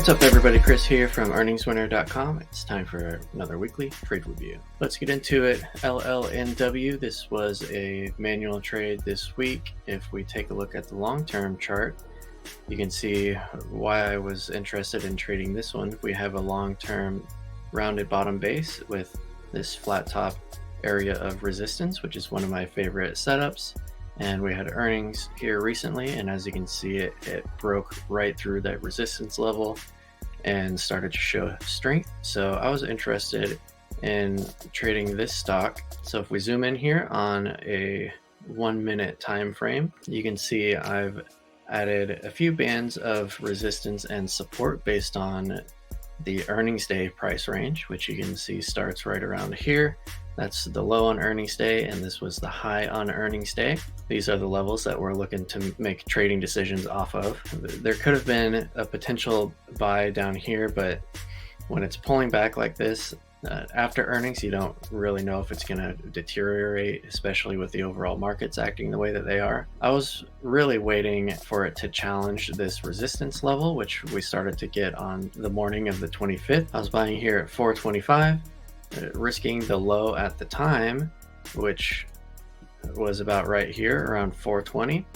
What's up everybody, Chris here from earningswinner.com. It's time for another weekly trade review. Let's get into it. LLNW, this was a manual trade this week. If we take a look at the long-term chart, you can see why I was interested in trading this one. We have a long-term rounded bottom base with this flat top area of resistance, which is one of my favorite setups. And we had earnings here recently, and as you can see, it broke right through that resistance level and started to show strength. So I was interested in trading this stock. So if we zoom in here on a 1 minute time frame, you can see I've added a few bands of resistance and support based on the earnings day price range, which you can see starts right around here. That's the low on earnings day, and this was the high on earnings day. These are the levels that we're looking to make trading decisions off of. There could have been a potential buy down here, but when it's pulling back like this, after earnings, you don't really know if it's going to deteriorate, especially with the overall markets acting the way that they are. I was really waiting for it to challenge this resistance level, which we started to get on the morning of the 25th. I was buying here at 425. Risking the low at the time, which was about right here around 420.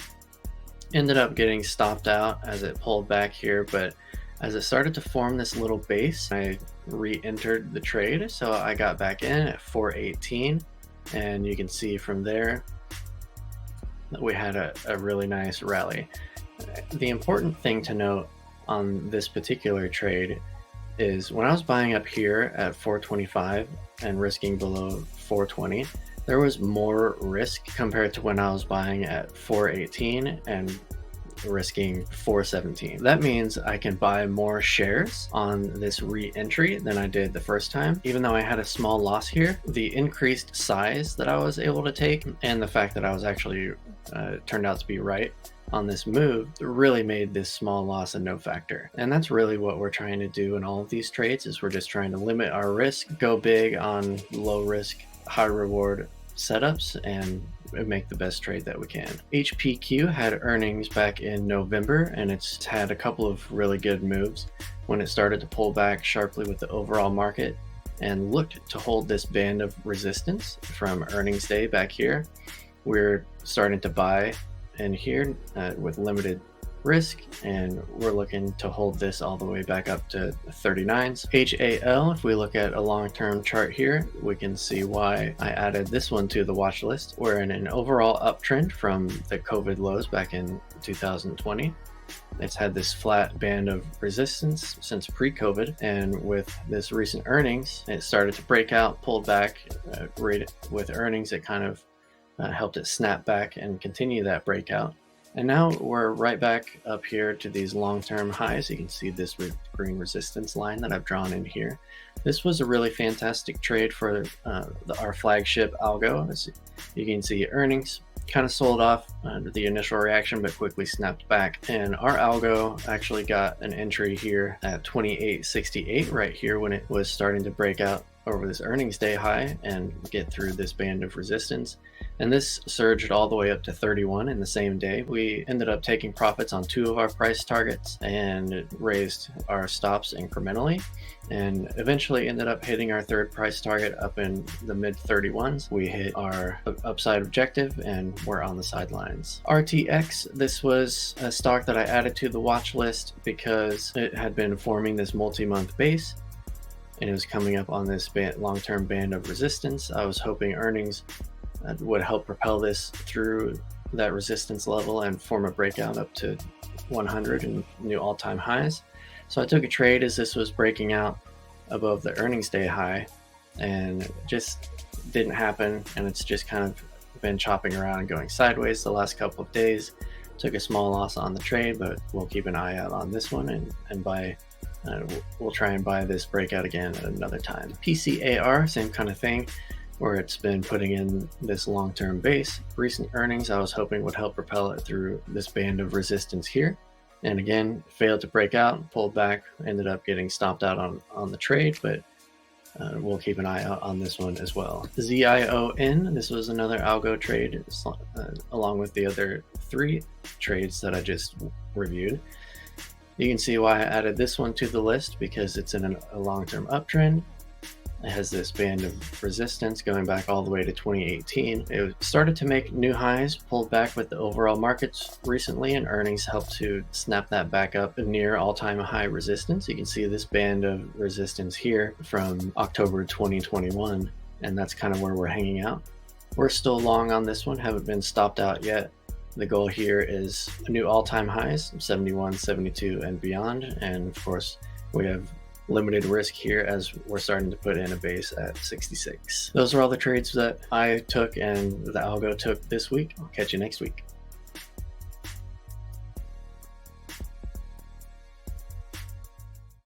Ended up getting stopped out as it pulled back here, but as it started to form this little base, I re-entered the trade. So I got back in at 418, and you can see from there that we had a really nice rally. The important thing to note on this particular trade is when I was buying up here at 425 and risking below 420, there was more risk compared to when I was buying at 418 and risking 417. That means I can buy more shares on this re-entry than I did the first time. Even though I had a small loss here, the increased size that I was able to take and the fact that I was actually turned out to be right on this move really made this small loss a no factor. And that's really what we're trying to do in all of these trades, is we're just trying to limit our risk, go big on low risk, high reward setups, and make the best trade that we can. HPQ had earnings back in November, and it's had a couple of really good moves when it started to pull back sharply with the overall market and looked to hold this band of resistance from earnings day back here. We're starting to buy in here with limited risk, and we're looking to hold this all the way back up to 39s. HAL, if we look at a long-term chart here, we can see why I added this one to the watch list. We're in an overall uptrend from the COVID lows back in 2020. It's had this flat band of resistance since pre-COVID, and with this recent earnings, it started to break out, pulled back. Right with earnings, it kind of helped it snap back and continue that breakout. And now we're right back up here to these long-term highs. You can see this green resistance line that I've drawn in here. This was a really fantastic trade for our flagship algo. As you can see, earnings kind of sold off under the initial reaction, but quickly snapped back. And our algo actually got an entry here at 28.68 right here when it was starting to break out over this earnings day high and get through this band of resistance. And this surged all the way up to 31 in the same day. We ended up taking profits on 2 of our price targets and raised our stops incrementally, and eventually ended up hitting our 3rd price target up in the mid 31s. We hit our upside objective and we're on the sidelines. RTX, this was a stock that I added to the watch list because it had been forming this multi-month base, and it was coming up on this long-term band of resistance. I was hoping earnings would help propel this through that resistance level and form a breakout up to 100 and new all-time highs. So I took a trade as this was breaking out above the earnings day high, and just didn't happen, and it's just kind of been chopping around and going sideways the last couple of days. Took a small loss on the trade, but we'll keep an eye out on this one and buy. We'll try and buy this breakout again at another time. PCAR, same kind of thing, where it's been putting in this long-term base. Recent earnings I was hoping would help propel it through this band of resistance here, and again failed to break out, pulled back, ended up getting stopped out on the trade, but we'll keep an eye out on this one as well. ZION, this was another algo trade along with the other 3 trades that I just reviewed. You can see why I added this one to the list, because it's in a long-term uptrend. It has this band of resistance going back all the way to 2018. It started to make new highs, pulled back with the overall markets recently, and earnings helped to snap that back up near all-time high resistance. You can see this band of resistance here from October 2021, and that's kind of where we're hanging out. We're still long on this one, haven't been stopped out yet. The goal here is a new all-time highs, 71, 72, and beyond. And of course, we have limited risk here as we're starting to put in a base at 66. Those are all the trades that I took and that Algo took this week. I'll catch you next week.